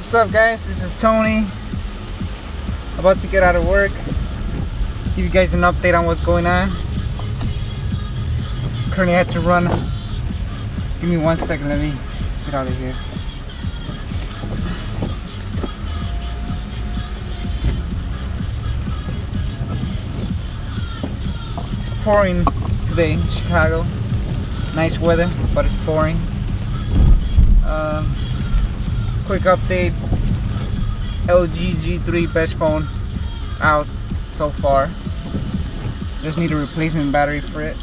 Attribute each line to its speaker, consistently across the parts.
Speaker 1: What's up, guys? This is Tony. About to get out of work. Give you guys an update on what's going on. Currently had to run. Just give me 1 second. Let me get out of here. It's pouring today in Chicago. Nice weather, but it's pouring. Quick update. LG G3 best phone out so far. Just need a replacement battery for it.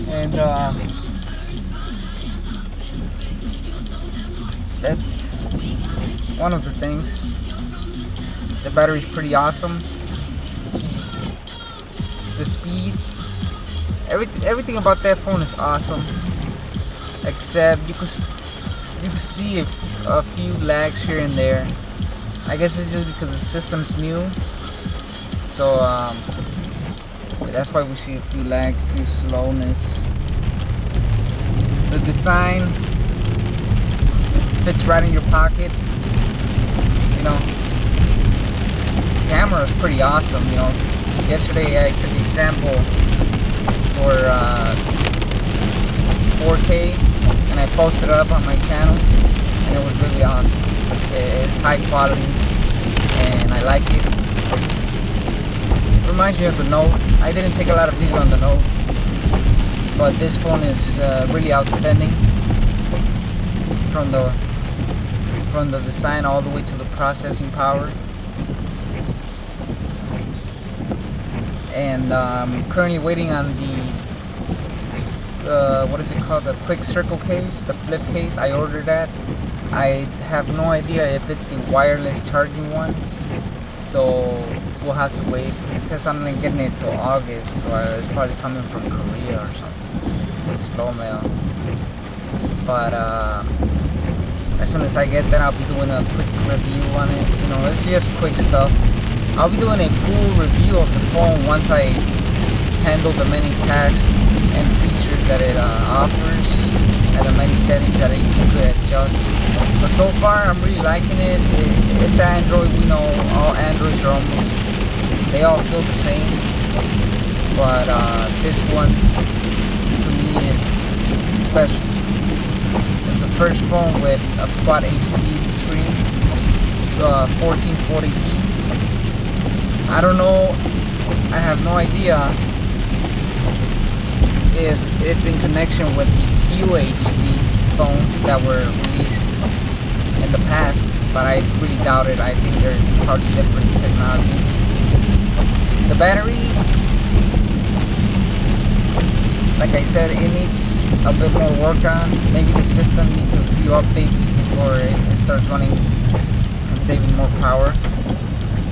Speaker 1: And that's one of the things. The battery's pretty awesome. The speed, everything about that phone is awesome, except you could see a few lags here and there. I guess it's just because the system's new, so that's why we see a few lag, a few slowness. The design fits right in your pocket. You know, the camera is pretty awesome. You know, yesterday I took a sample for 4K and I posted it up on my channel, and it was really awesome. It's high quality and I like it. It reminds me of the Note. I didn't take a lot of video on the Note, but this phone is really outstanding from the design all the way to the processing power. And I'm currently waiting on the what is it called, the quick circle case, the flip case. I ordered that. I have no idea if it's the wireless charging one, so we'll have to wait. It says I'm not getting it till August, so it's probably coming from Korea or something with slow mail. But as soon as I get that, I'll be doing a quick review on it. You know, it's just quick stuff. I'll be doing a full review of the phone once I handle the many tasks and features that it offers, and the many settings that you could adjust. But so far, I'm really liking it. It's Android. We know all Androids are they all feel the same. But this one, to me, is special. It's the first phone with a Quad HD screen, 1440p. I don't know, I have no idea if it's in connection with the QHD phones that were released in the past, but I really doubt it. I think they're probably different technology. The battery, like I said, it needs a bit more work on. Maybe the system needs a few updates before it starts running and saving more power.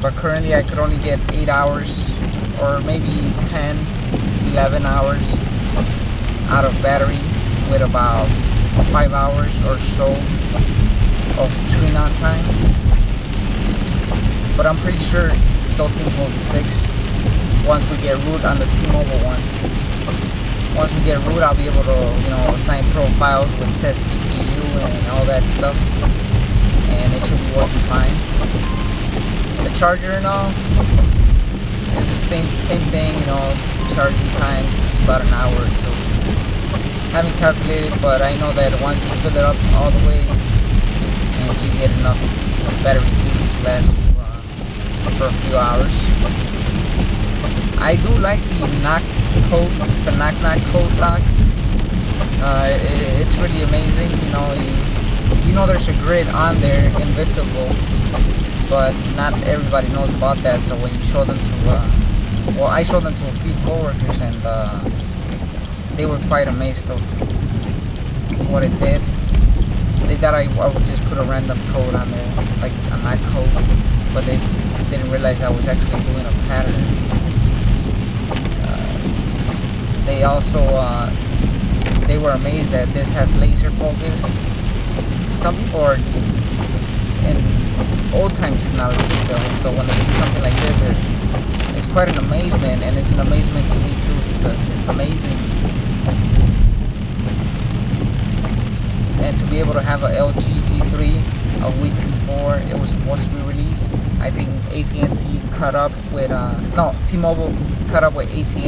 Speaker 1: But currently I could only get 8 hours or maybe 10, 11 hours out of battery with about 5 hours or so of screen on time. But I'm pretty sure those things will be fixed once we get root on the T-Mobile one. Once we get root, I'll be able to, you know, assign profiles with set CPU and all that stuff, and it should be working fine. The charger and all is the same thing, you know. Charging times about an hour or two. Haven't calculated, but I know that once you fill it up all the way and you get enough battery juice to last for a few hours. I do like the knock code lock. It's really amazing. You know there's a grid on there, invisible, but not everybody knows about that. So when you show them to, well, I showed them to a few coworkers, and they were quite amazed of what it did. They thought I would just put a random code on there, like a knock code, but they didn't realize I was actually doing a pattern. They also they were amazed that this has laser focus. Some people are in old time technology still, so when they see something like this, it's quite an amazement, and it's an amazement to me too, because it's amazing. And to be able to have a LG G3 literally a week before it was supposed to be released. I think AT&T caught up with T-Mobile caught up with AT&T,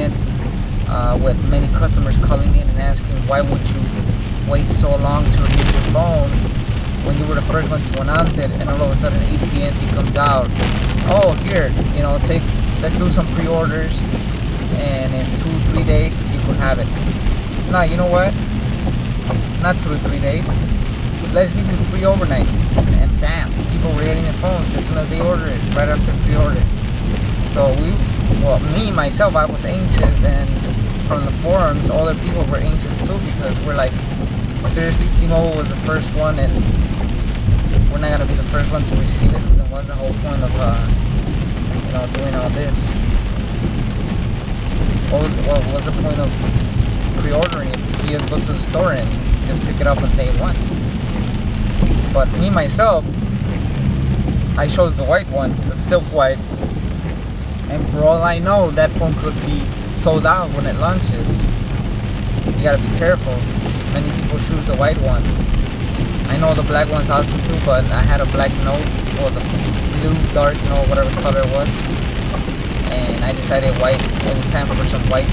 Speaker 1: with many customers calling in and asking, why would you wait so long to release your phone when you were the first one to announce it? And all of a sudden AT&T comes out, oh, here, let's do some pre-orders, and in 2-3 days you could have it. Now, you know what? Not 2 to 3 days. Let's give you free overnight. And bam, people were getting their phones as soon as they order it, right after pre-order. So me, myself, I was anxious, and from the forums, other people were anxious too, because we're like, seriously, T-Mobile was the first one, and we're not gonna be the first one to receive it. Then what's the whole point of doing all this? What was the point of pre-ordering if you just go to the store and just pick it up on day one? But me, myself, I chose the white one, the silk white, and for all I know, that phone could be sold out when it launches. You gotta be careful. Many people choose the white one. I know the black one's awesome too, but I had a black Note, or the blue dark Note, whatever color it was, and I decided white. It was time for some white,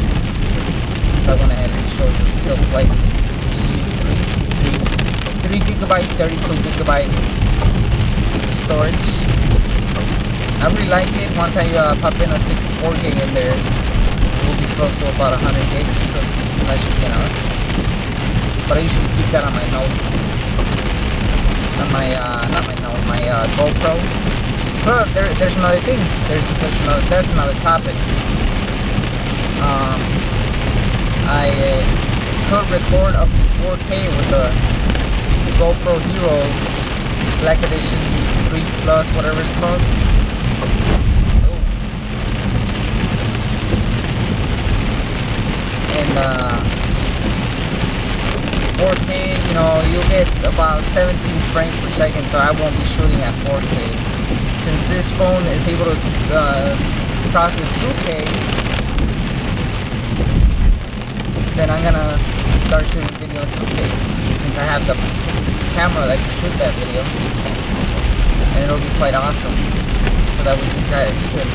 Speaker 1: so I went ahead and chose the silk white. 3 gigabyte, 32 gigabyte storage. I really like it. Once I pop in a 64 gig in there, it will be close to about 100 gigs, so that should be enough. But I usually keep that on my Note, on my my GoPro. Plus, there's another thing. That's another topic. I could record up to 4K with the GoPro Hero Black Edition 3 Plus, whatever it's called. And 4K, you'll get about 17 frames per second, so I won't be shooting at 4K. Since this phone is able to process 2K, then I'm gonna start shooting video in 2K, since I have the camera that can shoot that video, and it'll be quite awesome, so that way you guys could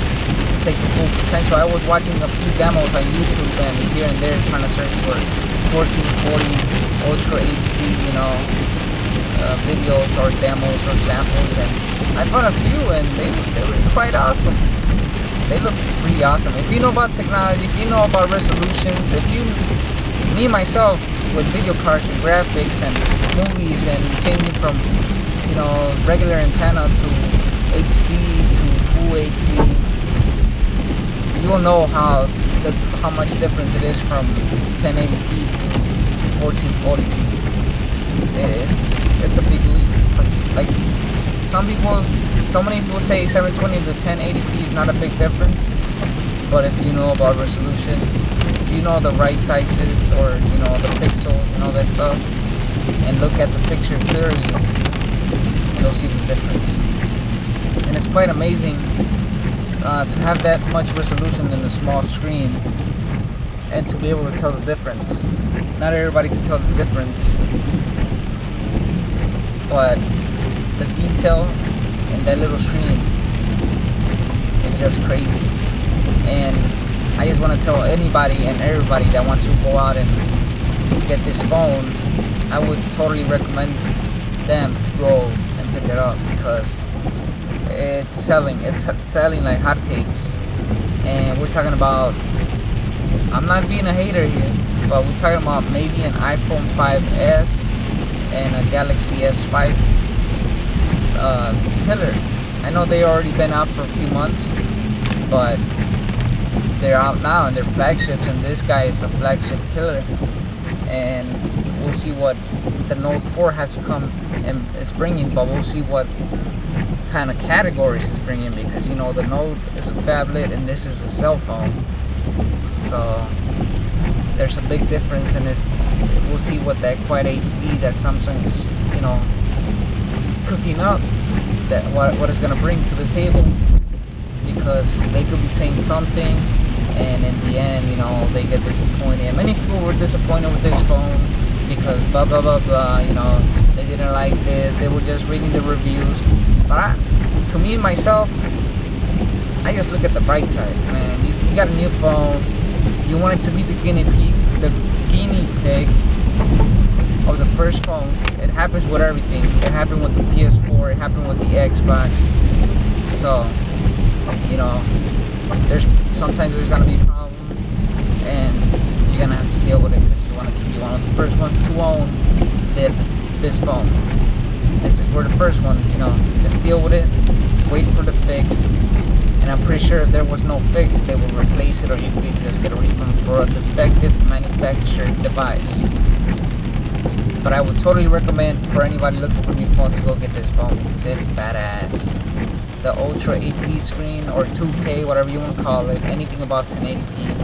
Speaker 1: take the full potential. I was watching a few demos on YouTube, and here and there trying to search for 1440 Ultra HD, videos or demos or samples, and I found a few, and they were quite awesome. They look pretty awesome. If you know about technology, if you know about resolutions, me myself, with video cards and graphics and movies and changing from regular antenna to HD to full HD, you'll know how much difference it is from 1080p to 1440p. It's a big leap. Like so many people say 720 to 1080p is not a big difference, but if you know about resolution, if you know the right sizes, or the pixels and all that stuff, and look at the picture clearly, you'll see the difference. And it's quite amazing to have that much resolution in a small screen, and to be able to tell the difference. Not everybody can tell the difference, but the detail in that little screen is just crazy. And I just want to tell anybody and everybody that wants to go out and get this phone, I would totally recommend them to go and pick it up, because it's selling like hotcakes. And we're talking about, I'm not being a hater here, but we're talking about maybe an iPhone 5s and a Galaxy S5 killer. I know they already been out for a few months, but they're out now and they're flagships, and this guy is a flagship killer. And we'll see what the Note 4 has to come and is bringing, but we'll see what kind of categories it's bringing, because the Note is a phablet and this is a cell phone, so there's a big difference. And we'll see what that Quad HD that Samsung is cooking up, that what it's going to bring to the table, because they could be saying something, and in the end, they get disappointed. And many people were disappointed with this phone because blah blah blah blah. They didn't like this. They were just reading the reviews. But to me, myself, I just look at the bright side, man. You got a new phone. You want it to be the guinea pig of the first phones. It happens with everything. It happened with the PS4. It happened with the Xbox. So, you know, sometimes there's gonna be problems, and you're gonna have to deal with it because you want it to be one of the first ones to own this phone. And since we're the first ones, you know, just deal with it. Wait for the fix. And I'm pretty sure if there was no fix, they will replace it, or you can just get a refund for a defective manufactured device. But I would totally recommend for anybody looking for a new phone to go get this phone because it's badass. The Ultra HD screen, or 2K, whatever you want to call it, anything above 1080p.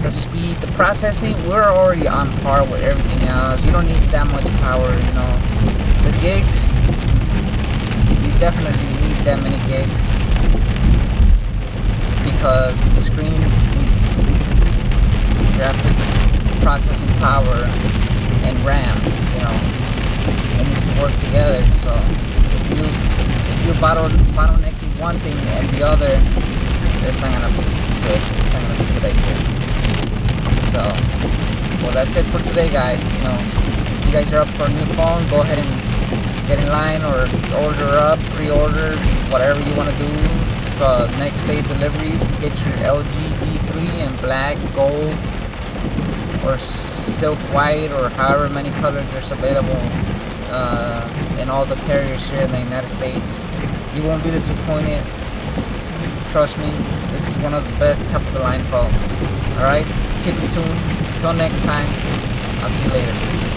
Speaker 1: The speed, the processing, we're already on par with everything else. You don't need that much power, you know. The gigs, you definitely need that many gigs because the screen needs graphic processing power and RAM, you know. It needs to work together. So if you're bottlenecking one thing and the other, it's not gonna be good. It's not gonna be a good idea. So, well, that's it for today, guys. You know, if you guys are up for a new phone, go ahead and get in line or order up, pre-order, whatever you want to do. So next day delivery, get your LG E3 in black, gold, or silk white, or however many colors there's available in all the carriers here in the United States. You won't be disappointed. Trust me, this is one of the best top of the line phones. Alright, keep it tuned. Until next time, I'll see you later.